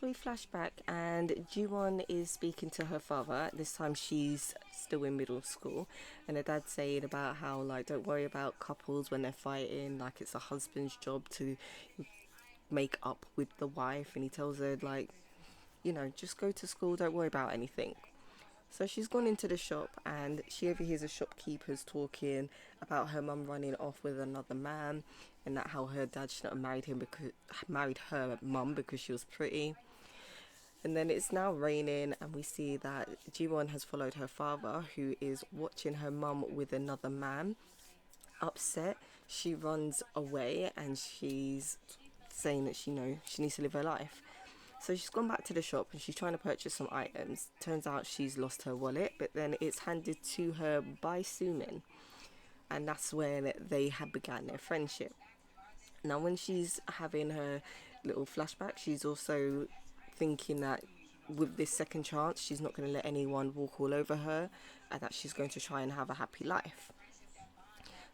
So we flash back and Ji Won is speaking to her father. This time she's still in middle school, and her dad's saying about how, like, don't worry about couples when they're fighting, like it's a husband's job to make up with the wife. And he tells her, like, just go to school, don't worry about anything. So she's gone into the shop and she overhears the shopkeepers talking about her mum running off with another man, and that how her dad shouldn't have married her mum because she was pretty. And then it's now raining and we see that Ji-won has followed her father, who is watching her mum with another man. Upset, she runs away and she's saying that she needs to live her life. So she's gone back to the shop and she's trying to purchase some items. Turns out she's lost her wallet, but then it's handed to her by Soo Min, and that's when they had began their friendship. Now, when she's having her little flashback, she's also thinking that with this second chance, she's not going to let anyone walk all over her, and that she's going to try and have a happy life.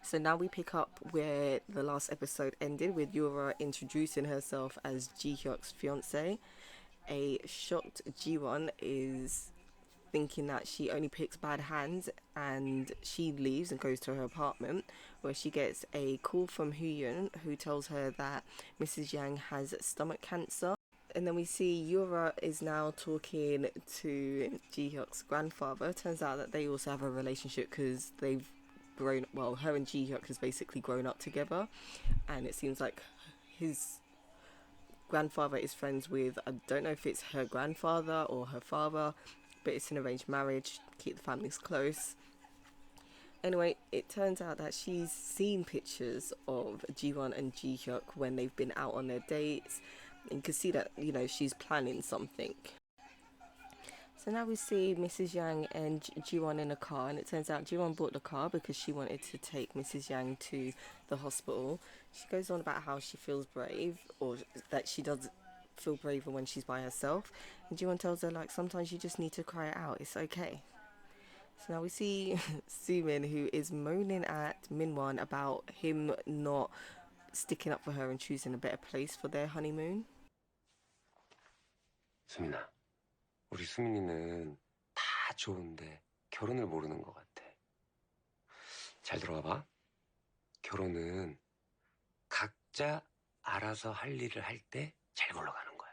So now we pick up where the last episode ended, with Yura introducing herself as Ji Hyuk's fiance. A shocked Ji Won is thinking that she only picks bad hands, and she leaves and goes to her apartment, where she gets a call from Hoo-yeon, who tells her that Mrs. Yang has stomach cancer. And then we see Yura is now talking to Ji Hyuk's grandfather. Turns out that they also have a relationship because they've grown, well, her and Ji Hyuk has basically grown up together, and it seems like his grandfather is friends with, I don't know if it's her grandfather or her father, but it's an arranged marriage, keep the families close. Anyway, it turns out that she's seen pictures of Ji-won and Ji-hyuk when they've been out on their dates, and you can see that, she's planning something. So now we see Mrs. Yang and Ji-won in a car, and it turns out Ji-won bought the car because she wanted to take Mrs. Yang to the hospital. She goes on about how she feels brave, or that she does feel braver when she's by herself. And Ji-won tells her, like, sometimes you just need to cry it out, it's okay. So now we see Soo Min, who is moaning at Min Hwan about him not sticking up for her and choosing a better place for their honeymoon. 수민아, 우리 수민이는 다 좋은데 결혼을 모르는 것 같아. 잘 들어와 봐. 결혼은 각자 알아서 할 일을 할 때 잘 굴러가는 거야.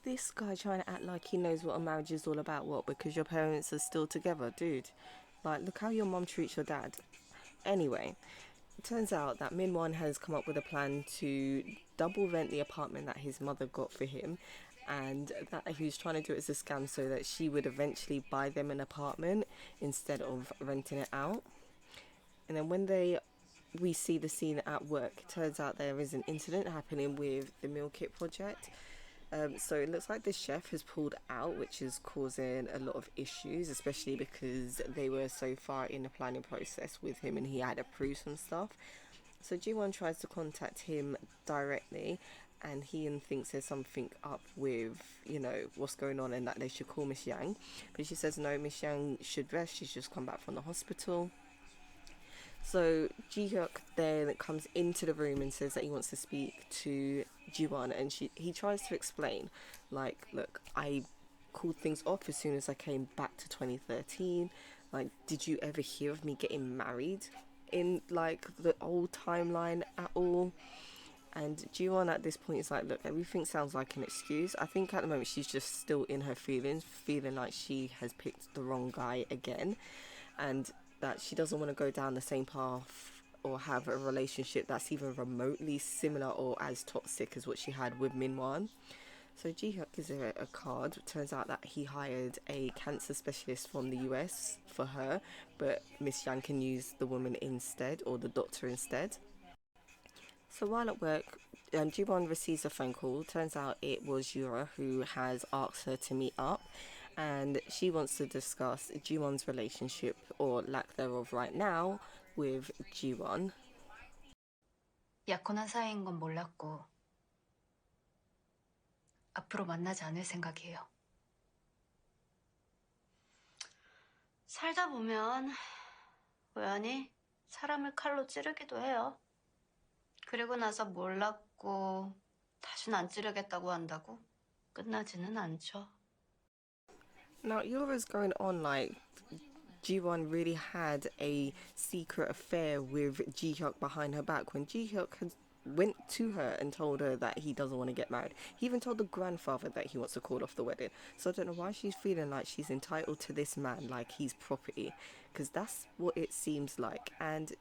This guy trying to act like he knows what a marriage is all about. What, because your parents are still together? Dude, like, look how your mom treats your dad. Anyway, it turns out that Min Hwan has come up with a plan to double rent the apartment that his mother got for him, and that he was trying to do it as a scam so that she would eventually buy them an apartment instead of renting it out. And then when we see the scene at work, it turns out there is an incident happening with the meal kit project. So it looks like the chef has pulled out, which is causing a lot of issues, especially because they were so far in the planning process with him and he had approved some stuff. So Ji-won tries to contact him directly, and he thinks there's something up with, what's going on, and that they should call Miss Yang. But she says no, Miss Yang should rest, she's just come back from the hospital. So Ji Hyuk then comes into the room and says that he wants to speak to Ji-won, and he tries to explain, like, look, I called things off as soon as I came back to 2013. Like, did you ever hear of me getting married in, like, the old timeline at all? And Ji-won at this point is like, look, everything sounds like an excuse. I think at the moment she's just still in her feelings, feeling like she has picked the wrong guy again, and that she doesn't want to go down the same path or have a relationship that's even remotely similar or as toxic as what she had with Min Hwan. So Ji Hyuk gives her a card. It turns out that he hired a cancer specialist from the US for her, but Miss Yang can use the woman instead, or the doctor instead. So while at work, Ji-won receives a phone call. Turns out it was Yura who has asked her to meet up, and she wants to discuss Ji-won's relationship, or lack thereof right now, with Ji-won. 약혼한 사이인 건 몰랐고 앞으로 만나지 않을 생각이에요. 살다 보면 우연히 사람을 칼로 찌르기도 해요. 그리고 나서 몰랐고 다시는 안 찌르겠다고 한다고 끝나지는 않죠. Now, Yora's going on like Ji Won really had a secret affair with Ji Hyuk behind her back when Ji Hyuk had went to her and told her that he doesn't want to get married. He even told the grandfather that he wants to call off the wedding. So I don't know why she's feeling like she's entitled to this man like he's property, because that's what it seems like. And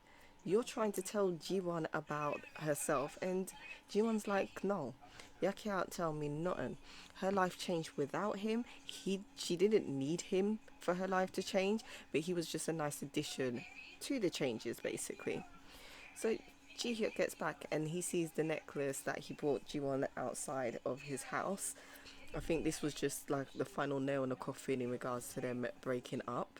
you're trying to tell Ji Won about herself, and Ji Won's like, no, you can't tell me nothing. Her life changed without him. She didn't need him for her life to change, but he was just a nice addition to the changes, basically. So Ji Hyuk gets back and he sees the necklace that he bought Ji Won outside of his house. I think this was just like the final nail in the coffin in regards to them breaking up.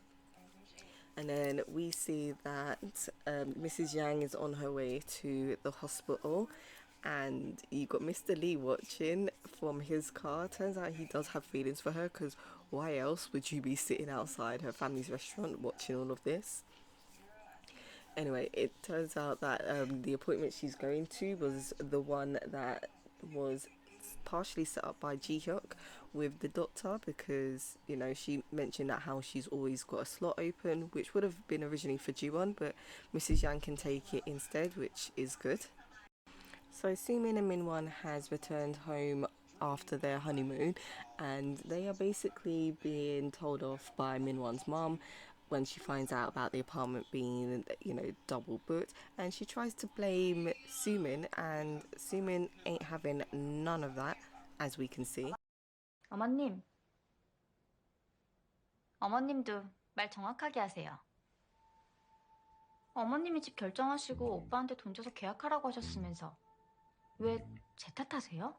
And then we see that Mrs. Yang is on her way to the hospital, and you got Mr. Lee watching from his car. Turns out he does have feelings for her, because why else would you be sitting outside her family's restaurant watching all of this? Anyway, it turns out that the appointment she's going to was the one that was partially set up by Ji Hyuk with the doctor, because you know she mentioned that how she's always got a slot open, which would have been originally for Ji Won, but Mrs. Yang can take it instead, which is good. So Soo Min and Min Hwan has returned home after their honeymoon, and they are basically being told off by Min Hwan's mom when she finds out about the apartment being, you know, double booked, and she tries to blame Soo Min, and Soo Min ain't having none of that, as we can see. 어머님, 어머님도 말 정확하게 하세요. 어머님이 집 결정하시고 오빠한테 돈 줘서 계약하라고 하셨으면서 왜 제 탓하세요?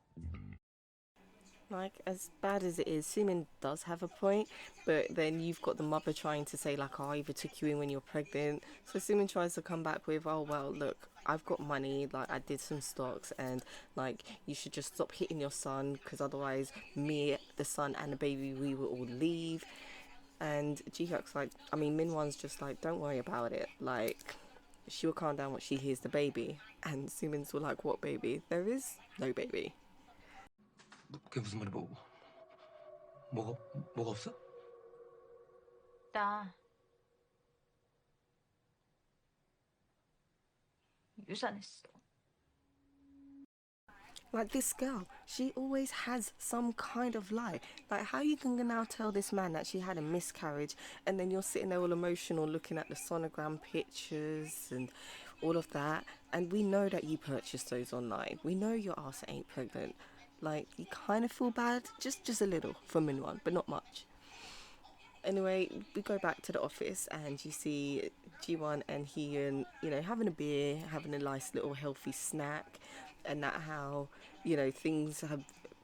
Like, as bad as it is, Sumin does have a point, but then you've got the mother trying to say, like, oh, I either took you in when you're pregnant. So Sumin tries to come back with, oh, well, look, I've got money, like, I did some stocks, and, like, you should just stop hitting your son, because otherwise me, the son, and the baby, we will all leave. And Ji Hyuk's like, I mean, Min Hwan's just like, don't worry about it. Like, she will calm down when she hears the baby. And Sumin's all like, what baby? There is no baby. 그게 무슨 말이 뭐가 없어? 나 유산했어. Like, this girl, she always has some kind of lie. Like, how you can now tell this man that she had a miscarriage, and then you're sitting there all emotional looking at the sonogram pictures and all of that, and we know that you purchased those online. We know your ass ain't pregnant. Like, you kind of feel bad, just a little for Min Hwan, but not much. Anyway, we go back to the office and you see Ji Won and Hyun, you know, having a beer, having a nice little healthy snack, and that how, you know, things have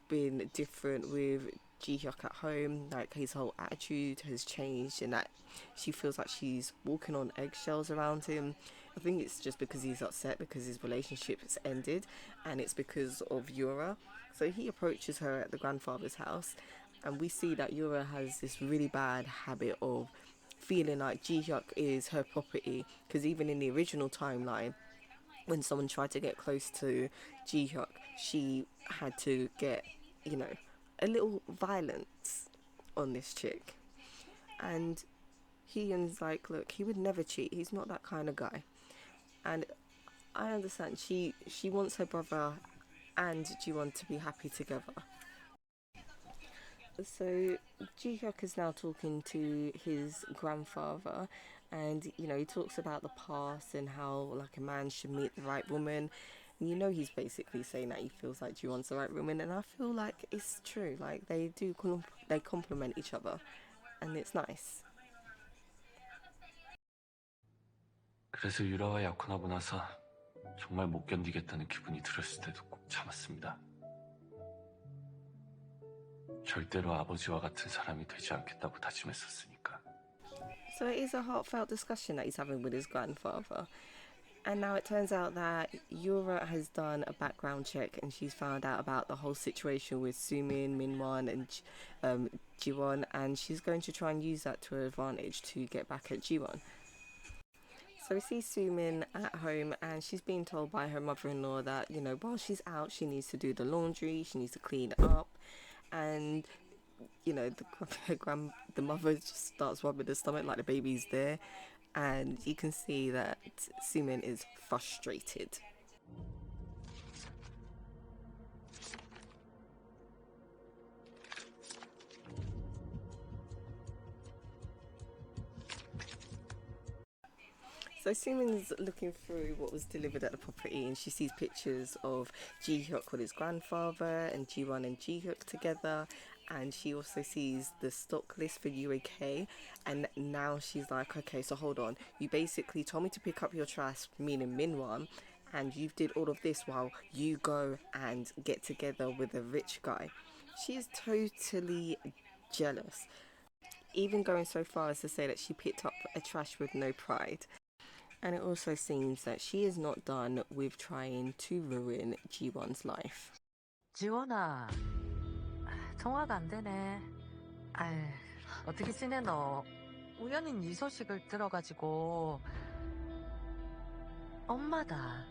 been different with Ji Hyuk at home. Like, his whole attitude has changed, and that she feels like she's walking on eggshells around him. I think it's just because he's upset because his relationship has ended, and it's because of Yura. So he approaches her at the grandfather's house, and we see that Yura has this really bad habit of feeling like Ji Hyuk is her property, because even in the original timeline, when someone tried to get close to Ji Hyuk, she had to get, you know, a little violence on this chick. And Hyun's like, look, he would never cheat. He's not that kind of guy. And I understand she wants her brother and Ji Won to be happy together. So Ji Hyuk is now talking to his grandfather, and you know, he talks about the past and how like a man should meet the right woman. And you know, he's basically saying that he feels like Ji Won's the right woman, and I feel like it's true. Like, they complement each other, and it's nice. 그래서 유라와 약혼하고 나서 정말 못 견디겠다는 기분이 들었을 때도 꼭 참았습니다. 절대로 아버지와 같은 사람이 되지 않겠다고 다짐했었으니까. So it is a heartfelt discussion that he's having with his grandfather. And now it turns out that Yura has done a background check, and she's found out about the whole situation with Sumin, Min Hwan, and Ji Won, and she's going to try and use that to her advantage to get back at Ji Won. So we see Soo Min at home, and she's being told by her mother-in-law that, you know, while she's out, she needs to do the laundry, she needs to clean up, and you know, the mother just starts rubbing the stomach like the baby's there, and you can see that Soo Min is frustrated. So Soo Min's looking through what was delivered at the property, and she sees pictures of Ji Hyuk with his grandfather and Ji Won and Ji Hyuk together, and she also sees the stock list for UAK, and now she's like, okay, so hold on, you basically told me to pick up your trash, meaning Min Hwan, and you did all of this while you go and get together with a rich guy. She is totally jealous, even going so far as to say that she picked up a trash with no pride. And it also seems that she is not done with trying to ruin Ji-won's life. 지원아, 통화가 안 되네. 아유, 어떻게 지내 너? 우연히 네 소식을 들어가지고 엄마다.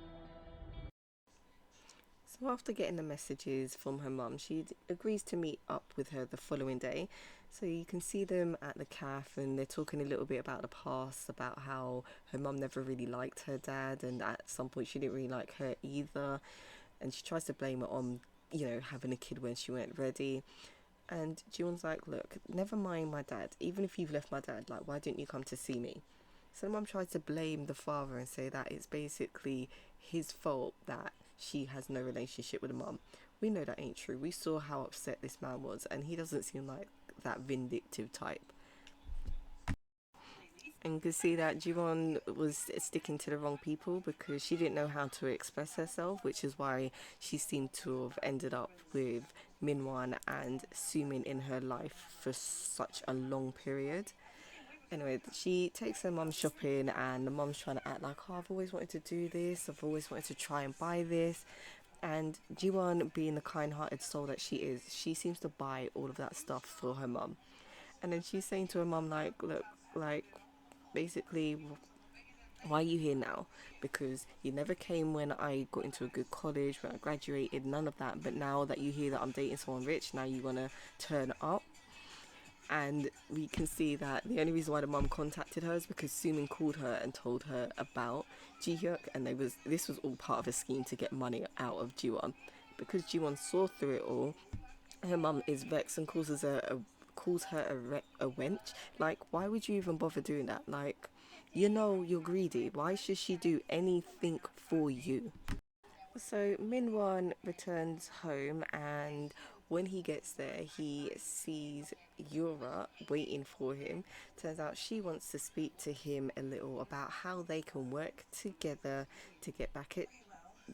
So after getting the messages from her mum, she agrees to meet up with her the following day. So you can see them at the cafe, and they're talking a little bit about the past, about how her mum never really liked her dad, and at some point she didn't really like her either. And she tries to blame it on, you know, having a kid when she weren't ready. And Ji-won's like, look, never mind my dad. Even if you've left my dad, like, why didn't you come to see me? So the mum tries to blame the father and say that it's basically his fault that she has no relationship with the mum. We know that ain't true. We saw how upset this man was, and he doesn't seem like that vindictive type. And you can see that Ji-won was sticking to the wrong people because she didn't know how to express herself, which is why she seemed to have ended up with Min Hwan and Soo Min in her life for such a long period. Anyway, she takes her mum shopping, and the mum's trying to act like, oh, I've always wanted to do this, I've always wanted to try and buy this. And Ji-won, being the kind-hearted soul that she is, she seems to buy all of that stuff for her mum. And then she's saying to her mum, like, look, like, basically, why are you here now? Because you never came when I got into a good college, when I graduated, none of that. But now that you hear that I'm dating someone rich, now you want to turn up. And we can see that the only reason why the mum contacted her is because Soo Min called her and told her about Ji Hyuk, and this was all part of a scheme to get money out of Ji-won. Because Ji-won saw through it all, her mum is vexed and calls her a wench. Like, why would you even bother doing that? Like, you know you're greedy. Why should she do anything for you? So Min Hwan returns home, and when he gets there, he sees Yura waiting for him. Turns out she wants to speak to him a little about how they can work together to get back at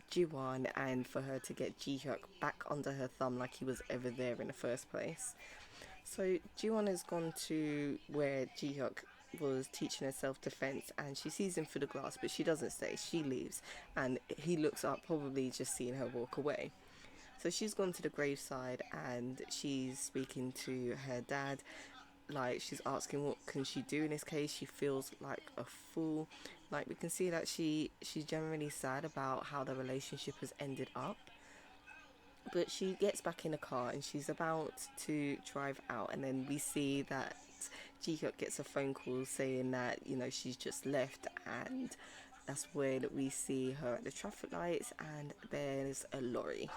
Ji-won, and for her to get Ji Hyuk back under her thumb like he was ever there in the first place. So Ji-won has gone to where Ji Hyuk was teaching her self-defense, and she sees him through the glass, but she doesn't stay. She leaves, and he looks up, probably just seeing her walk away. So she's gone to the graveside, and she's speaking to her dad. Like, she's asking what can she do in this case. She feels like a fool. Like, we can see that she's generally sad about how the relationship has ended up. But she gets back in the car and she's about to drive out, and then we see that Ji Hyuk gets a phone call saying that, you know, she's just left, and that's when we see her at the traffic lights, and there's a lorry.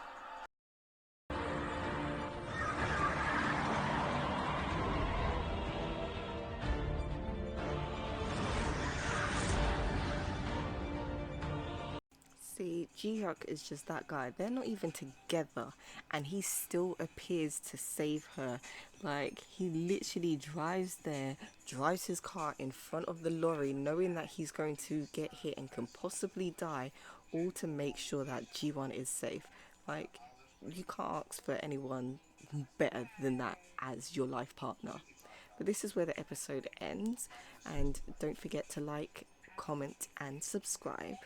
See, Ji Hyuk is just that guy. They're not even together, and he still appears to save her. Like, he literally drives there, drives his car in front of the lorry, knowing that he's going to get hit and can possibly die, all to make sure that Ji-won is safe. Like, you can't ask for anyone better than that as your life partner. But this is where the episode ends, and don't forget to like, comment and subscribe.